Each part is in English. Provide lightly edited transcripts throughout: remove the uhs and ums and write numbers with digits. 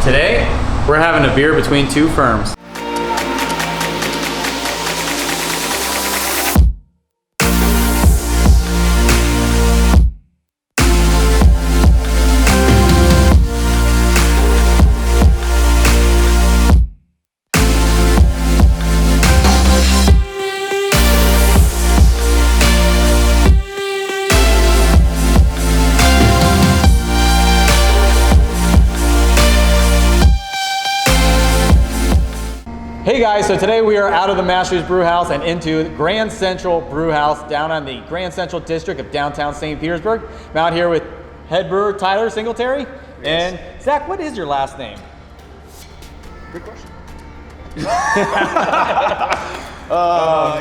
Today, we're having a beer between two Ferms. Hey guys, so today we are out of the Mastry Brewhouse and into Grand Central Brewhouse down on the Grand Central district of downtown St. Petersburg. I'm out here with head brewer Tyler Singletary. Yes. And Zach, what is your last name? Good question.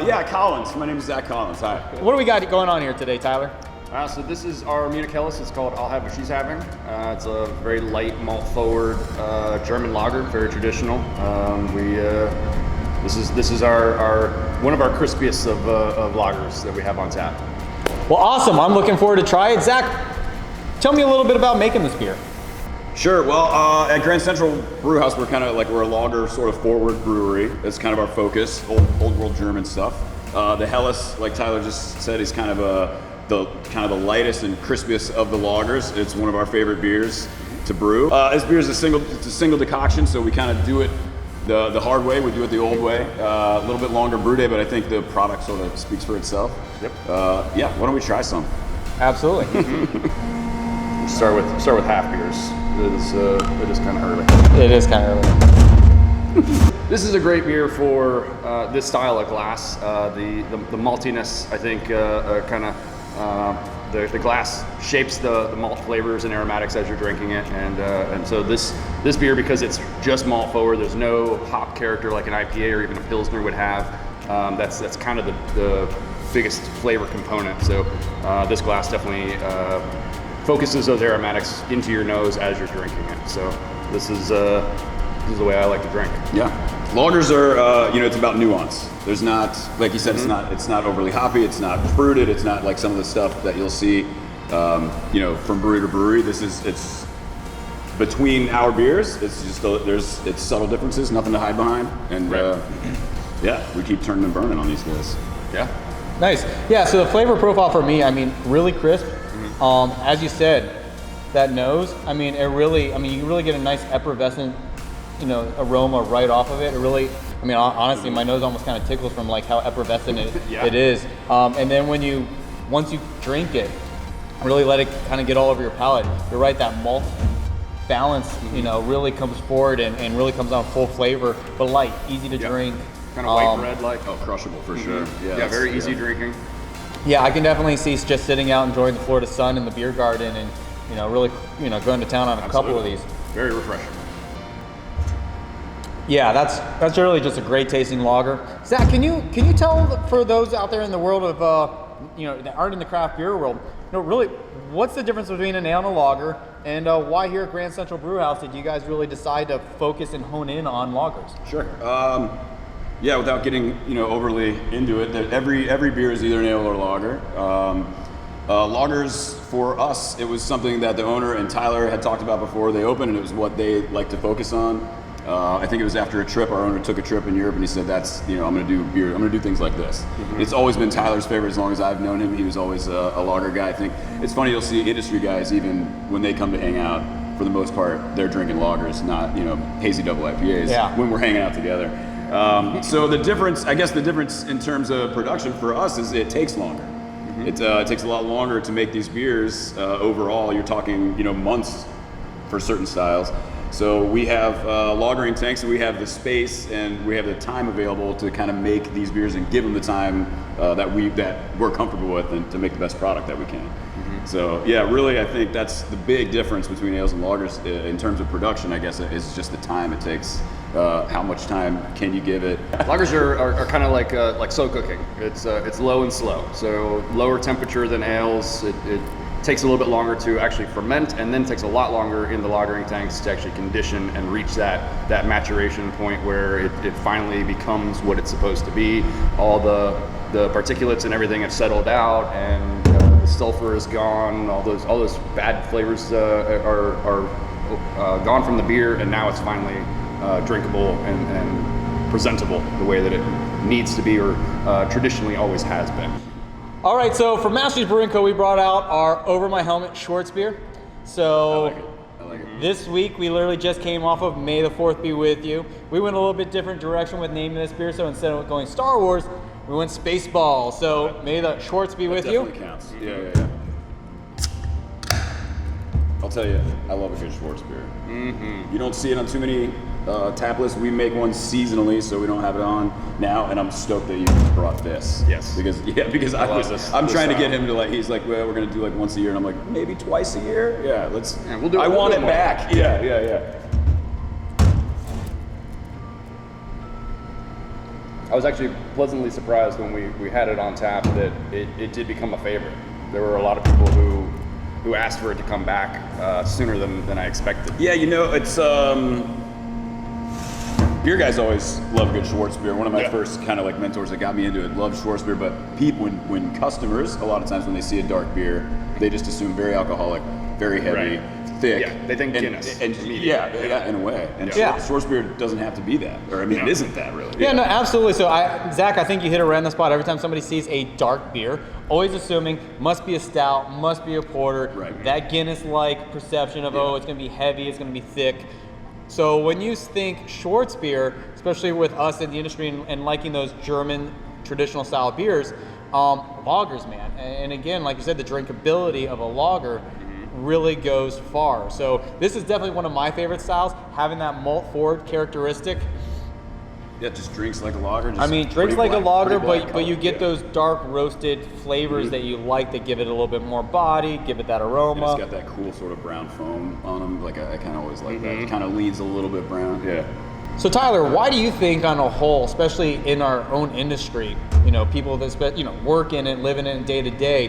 Yeah, Collins. My name is Zach Collins. Hi. What do we got going on here today, Tyler? So this is our Munich Helles. It's called I'll Have What She's Having. It's a very light, malt-forward German lager, very traditional. This is our one of our crispiest of lagers that we have on tap. Well, awesome. I'm looking forward to try it. Zach, tell me a little bit about making this beer. Sure. Well, at Grand Central Brewhouse, we're a lager sort of forward brewery. That's kind of our focus. Old world German stuff. The Helles, like Tyler just said, is kind of the lightest and crispiest of the lagers. It's one of our favorite beers to brew. This beer is a single decoction, so we kind of do it the hard way. We do it the old way. A little bit longer brew day, but I think the product sort of speaks for itself. Yep. Yeah. Why don't we try some? Absolutely. Start with half beers. It is kind of early. It is kind of early. This is a great beer for this style of glass. The maltiness, I think, the glass shapes the malt flavors and aromatics as you're drinking it, and so this beer, because it's just malt forward, there's no hop character like an IPA or even a Pilsner would have. That's kind of the biggest flavor component. So this glass definitely focuses those aromatics into your nose as you're drinking it. So this is the way I like to drink. Yeah. Lagers are, it's about nuance. There's not, like you said, it's not overly hoppy, it's not fruited, it's not like some of the stuff that you'll see, from brewery to brewery. It's between our beers. It's just it's subtle differences, nothing to hide behind, and yeah, we keep turning and burning on these guys. Yeah. Nice. Yeah. So the flavor profile for me, really crisp. As you said, that nose, you really get a nice effervescent, aroma right off of it. It really, honestly, my nose almost kind of tickles from like how effervescent it is. And then once you drink it, really let it kind of get all over your palate. You're right, that malt balance, really comes forward and really comes on full flavor, but light, easy to drink. Kind of white bread like. Oh, crushable for sure. Yeah, very easy drinking. Yeah, I can definitely see just sitting out enjoying the Florida sun in the beer garden and, really, going to town on a couple of these. Very refreshing. Yeah, that's really just a great tasting lager. Zach, can you tell for those out there in the world of that aren't in the craft beer world, really, what's the difference between an ale and a lager, and why here at Grand Central Brewhouse did you guys really decide to focus and hone in on lagers? Sure. Yeah, without getting overly into it, that every beer is either an ale or lager. Lagers for us, it was something that the owner and Tyler had talked about before they opened, and it was what they like to focus on. I think it was after a trip, our owner took a trip in Europe, and he said, "That's I'm going to do beer. I'm going to do things like this." It's always been Tyler's favorite as long as I've known him. He was always a lager guy. I think it's funny, you'll see industry guys, even when they come to hang out, for the most part, they're drinking lagers, not hazy double IPAs when we're hanging out together. So the difference in terms of production for us is it takes longer. It takes a lot longer to make these beers. Overall, you're talking months for certain styles. So we have lagering tanks, and we have the space and we have the time available to kind of make these beers and give them the time that we're comfortable with, and to make the best product that we can. So yeah, really, I think that's the big difference between ales and lagers in terms of production. I guess is just the time it takes. How much time can you give it? Lagers are kind of like slow cooking. It's low and slow. So lower temperature than ales. It takes a little bit longer to actually ferment, and then takes a lot longer in the lagering tanks to actually condition and reach that maturation point where it finally becomes what it's supposed to be. All the particulates and everything have settled out, and the sulfur is gone. All those bad flavors are gone from the beer, and now it's finally drinkable and presentable the way that it needs to be, or traditionally always has been. All right, so for Mastry's Brewing Co., we brought out our Over My Helmet Schwartz beer. So I like it. this week we literally just came off of May the 4th Be With You. We went a little bit different direction with naming this beer, so instead of going Star Wars, we went Spaceball. So may the Schwartz be with you. Definitely counts. Yeah. I'll tell you, I love a good Schwartz beer. You don't see it on too many tap lists. We make one seasonally, so we don't have it on now, and I'm stoked that you brought this. Yes. Because I'm trying to get him to he's like, well, we're gonna do like once a year, and I'm like, maybe twice a year? Yeah, let's. Yeah, we'll do it. I want it back. Yeah. I was actually pleasantly surprised when we had it on tap that it did become a favorite. There were a lot of people who asked for it to come back sooner than I expected. Yeah, it's beer guys always love good Schwartz beer. One of my first kind of like mentors that got me into it loved Schwartz beer, but people, when customers, a lot of times when they see a dark beer, they just assume very alcoholic, very heavy, thick. Yeah, they think Guinness. Yeah, in a way. And Schwartz beer doesn't have to be that, or it isn't that really. Yeah, no, absolutely. So, Zach, I think you hit it right on the spot. Every time somebody sees a dark beer, always assuming must be a stout, must be a porter. Right. That Guinness-like perception of it's going to be heavy, it's going to be thick. So when you think Schwartz beer, especially with us in the industry and liking those German traditional style beers, lagers, man. And again, like you said, the drinkability of a lager really goes far. So this is definitely one of my favorite styles, having that malt forward characteristic. Yeah, just drinks like a lager. Drinks like a lager, but you get those dark roasted flavors that you like that give it a little bit more body, give it that aroma. It's got that cool sort of brown foam on them. Like I kind of always like that. It kind of leans a little bit brown. Yeah. So Tyler, why do you think on a whole, especially in our own industry, people that work in it, live in it day to day,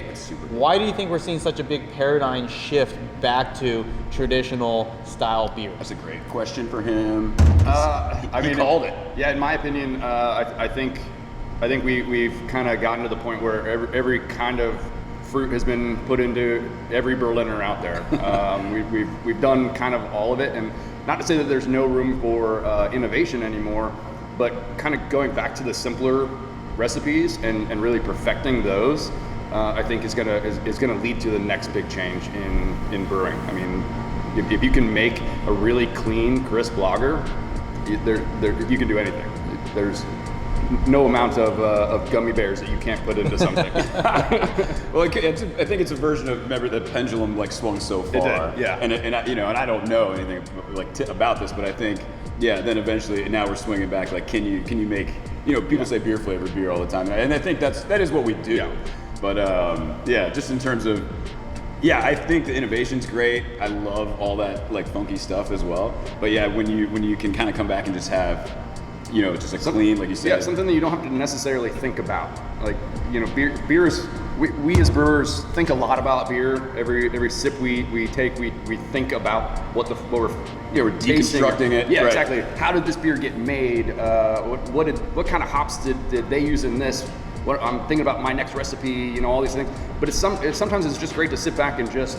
why do you think we're seeing such a big paradigm shift back to traditional style beers? That's a great question for him. He called it. Yeah, in my opinion, I think we've kind of gotten to the point where every kind of fruit has been put into every Berliner out there. We've done kind of all of it, and not to say that there's no room for innovation anymore, but kind of going back to the simpler recipes and really perfecting those, I think is gonna lead to the next big change in brewing. I mean, if you can make a really clean, crisp lager, you can do anything. There's no amount of gummy bears that you can't put into something. Well, I think it's a version of, remember the pendulum swung so far. It did, yeah. And I don't know anything about this, but I think then eventually now we're swinging back. Can you make people say beer flavored beer all the time, and I think that is what we do. Yeah. But just in terms of I think the innovation's great. I love all that funky stuff as well. But when you can kind of come back and just have just clean, like you said. Yeah, something that you don't have to necessarily think about. Beer is, we as brewers think a lot about beer. Every sip we take, we think about what we're deconstructing it. Yeah, right. Exactly. How did this beer get made? What kind of hops did they use in this? What I'm thinking about my next recipe. All these things. But sometimes it's just great to sit back and just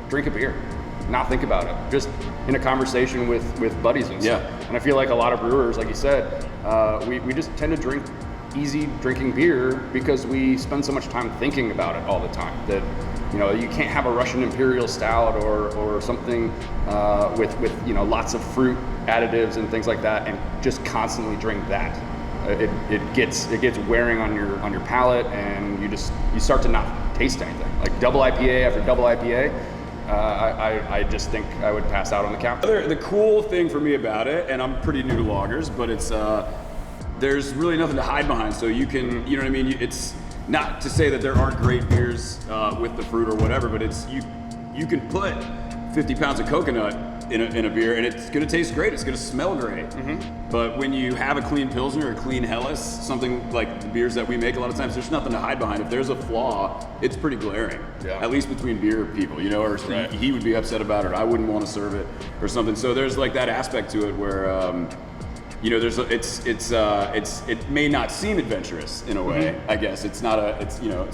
drink a beer. Not think about it, just in a conversation with buddies and stuff. Yeah. And I feel like a lot of brewers, like you said, we just tend to drink easy drinking beer because we spend so much time thinking about it all the time that you can't have a Russian Imperial Stout or something with lots of fruit additives and things like that and just constantly drink that. It gets wearing on your palate, and you start to not taste anything. Like double IPA after double IPA. I just think I would pass out on the couch. The cool thing for me about it, and I'm pretty new to lagers, but it's there's really nothing to hide behind. So you can, it's not to say that there aren't great beers with the fruit or whatever, but it's you can put 50 pounds of coconut in a beer, and it's going to taste great. It's going to smell great. Mm-hmm. But when you have a clean Pilsner or a clean Helles, something like the beers that we make, a lot of times there's nothing to hide behind. If there's a flaw, it's pretty glaring. Yeah. At least between beer people, or right. he would be upset about it, or I wouldn't want to serve it or something. So there's that aspect to it where there's it may not seem adventurous in a way. I guess it's not a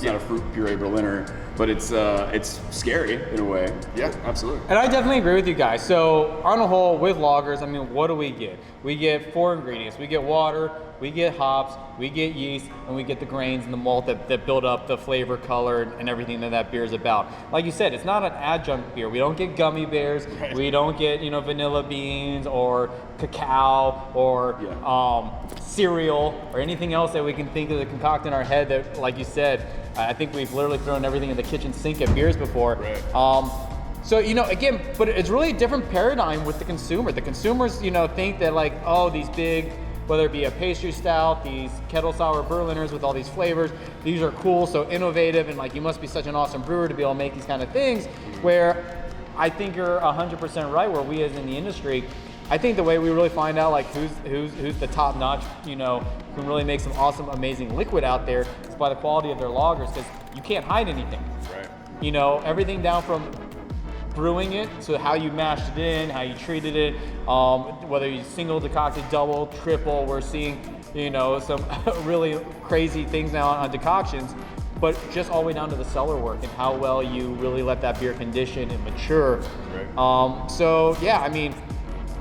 not a fruit puree Berliner but it's scary in a way. Yeah, absolutely. And I definitely agree with you guys. So on a whole, with lagers, I mean, what do we get? We get 4 ingredients. We get water, we get hops, we get yeast, and we get the grains and the malt that build up the flavor, color, and everything that beer is about. Like you said, it's not an adjunct beer. We don't get gummy bears. Right. We don't get, vanilla beans or cacao or cereal or anything else that we can think of to concoct in our head that, like you said, I think we've literally thrown everything in the kitchen sink at beers before. Right. So, again, but it's really a different paradigm with the consumer. The consumers, think that like, oh, these big, whether it be a pastry stout, these kettle sour Berliners with all these flavors, these are cool, so innovative, and like you must be such an awesome brewer to be able to make these kind of things, where I think you're 100% right, where we as in the industry, I think the way we really find out like who's the top notch, who can really make some awesome, amazing liquid out there is by the quality of their lagers, because you can't hide anything. Right. Everything down from brewing it, so how you mashed it in, how you treated it, whether you single decocted, double, triple. We're seeing, some really crazy things now on decoctions, but just all the way down to the cellar work and how well you really let that beer condition and mature. Right. So yeah, I mean,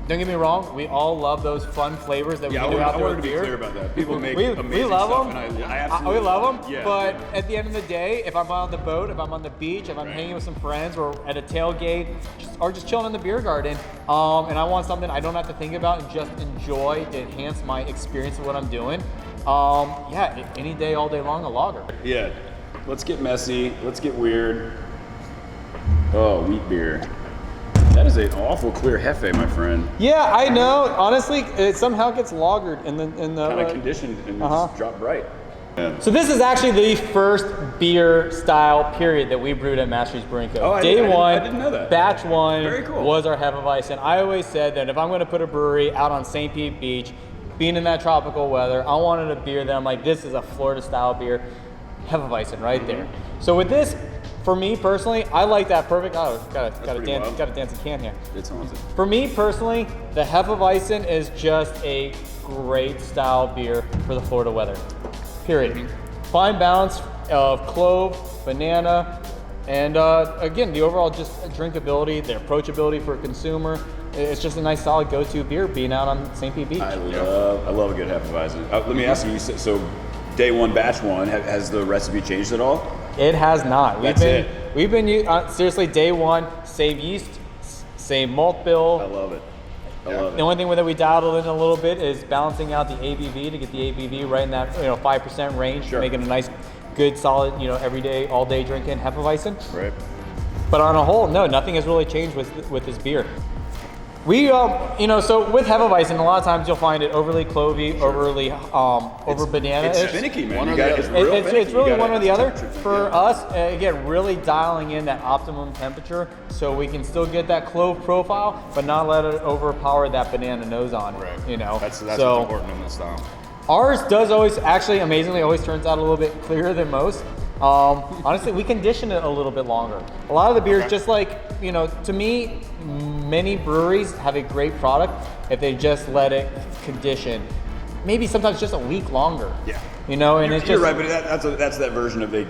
don't get me wrong, we all love those fun flavors that we do out there with beer. I wanted to be clear about that. People make we amazing love stuff, them. and I absolutely we love them. Yeah, but at the end of the day, if I'm on the boat, if I'm on the beach, if I'm hanging with some friends, or at a tailgate, or just chilling in the beer garden, and I want something I don't have to think about and just enjoy to enhance my experience of what I'm doing, any day, all day long, a lager. Yeah. Let's get messy. Let's get weird. Oh, wheat beer. That is an awful clear Hefe, my friend. Yeah, I know. Honestly, it somehow gets lagered in the kind of conditioned and just dropped right. Yeah. So this is actually the first beer style period that we brewed at Mastry's Brewing Co. Oh, Day one, I didn't know that. Batch one Very cool. was our Hefeweizen. I always said that if I'm going to put a brewery out on St. Pete Beach, being in that tropical weather, I wanted a beer that I'm like, this is a Florida style beer, Hefeweizen right there. So with this, for me personally, I like that perfect. Oh, got a dancing can here. It's haunted. For me personally, the Hefeweizen is just a great style beer for the Florida weather. Period. Fine balance of clove, banana, and again, the overall just drinkability, the approachability for a consumer. It's just a nice solid go-to beer being out on St. Pete Beach. I love a good Hefeweizen. Let me ask you, so day one, batch one, has the recipe changed at all? It has not. We've been seriously day one, same yeast, same malt bill. I love it. The only thing that we dialed in a little bit is balancing out the ABV to get the ABV right in that 5% range, making a nice, good, solid everyday, all day drinking Hefeweizen. Right. But on a whole, no, nothing has really changed with this beer. We, so with Hefeweizen, a lot of times you'll find it overly clovey, overly, over banana. It's finicky, man. It's really one or the other. For us, again, really dialing in that optimum temperature so we can still get that clove profile, but not let it overpower that banana nose on it. Right. That's what's important in this style. Ours does always, actually, amazingly, always turns out a little bit clearer than most. Honestly, we condition it a little bit longer. A lot of the beers, just like, to me, many breweries have a great product if they just let it condition. Maybe sometimes just a week longer. Yeah. And it's just. You're right, but that's that version of they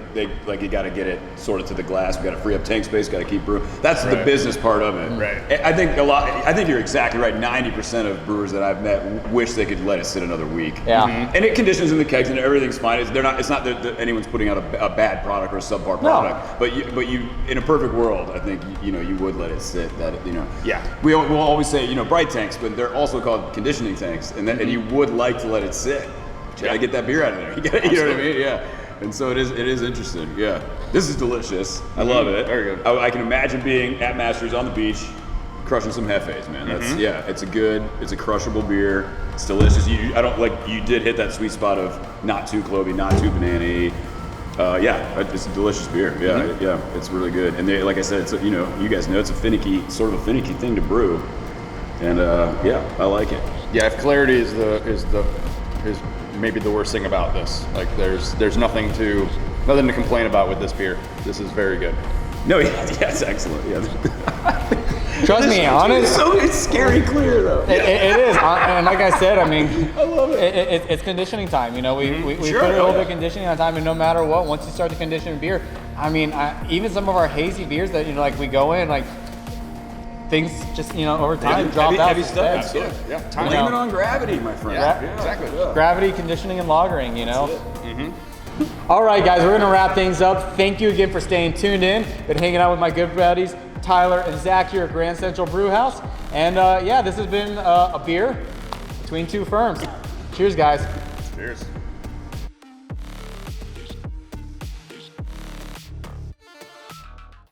like you got to get it sorted to the glass. We got to free up tank space. Got to keep brewing. That's the business part of it. Right. I think you're exactly right. 90% of brewers that I've met wish they could let it sit another week. Yeah. Mm-hmm. And it conditions in the kegs and everything's fine. It's not that anyone's putting out a bad product or a subpar product. But you in a perfect world, I think you would let it sit. Yeah. We'll always say bright tanks, but they're also called conditioning tanks, and you would like to let it sit. You gotta get that beer out of there. You know what I mean? Yeah. And so it is interesting. Yeah. This is delicious. I love it. Very good. I can imagine being at Mastry's on the beach, crushing some Hefes, man. That's it's a crushable beer. It's delicious. You did hit that sweet spot of not too clovey, not too banana-y. It's a delicious beer. Yeah, it's really good. And like I said, it's you guys know it's a finicky thing to brew. And I like it. Yeah, if clarity is maybe the worst thing about this. Like there's nothing to complain about with this beer. This is very good. No, it's excellent. Yeah. Trust me, honest. It's scary clear though. It is, and like I said, I mean, I love it. It's conditioning time. We put a little bit of conditioning on time, and no matter what, once you start to condition beer, I mean, even some of our hazy beers that, you know, like we go in, like things just, you know, over time drop out. Heavy stuff. Absolutely. Yeah. Blame Time. it on gravity, my friend. Yeah, exactly. Gravity, conditioning, and lagering, you know? All right, guys, we're gonna wrap things up. Thank you again for staying tuned in. Been hanging out with my good buddies, Tyler and Zac here at Grand Central Brewhouse. And yeah, this has been a beer between two firms. Cheers, guys. Cheers.